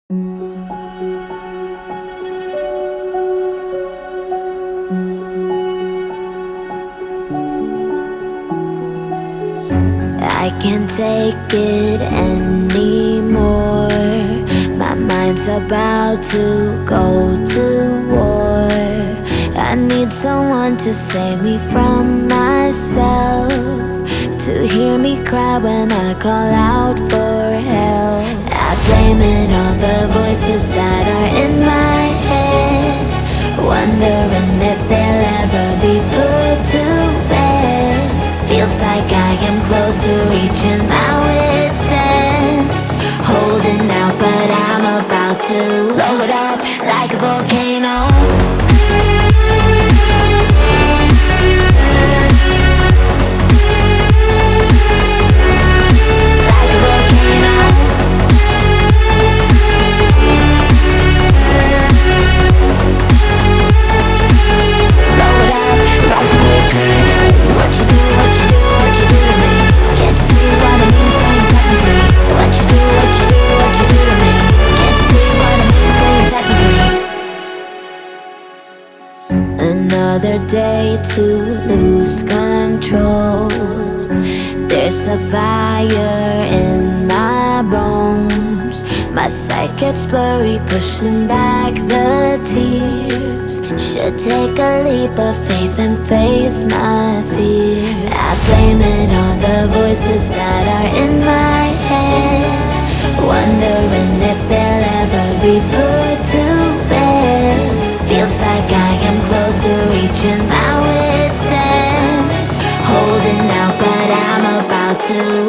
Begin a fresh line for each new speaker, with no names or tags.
I can't take it anymore. My mind's about to go to war. I need someone to save me from myself, to hear me cry when I call out for help. I blame it on the voices that are in my head, wondering if they'll ever be put to bed. Feels like I am close to reaching my wit's end, holding out but I'm about to blow it up like a volcano. Another day to lose control. There's a fire in my bones. My sight gets blurry, pushing back the tears. Should take a leap of faith and face my fear. I blame it on the voices that are in my head, wondering if they'll ever be put to bed. Feels like I am close to reaching my wit's end, holding out but I'm about to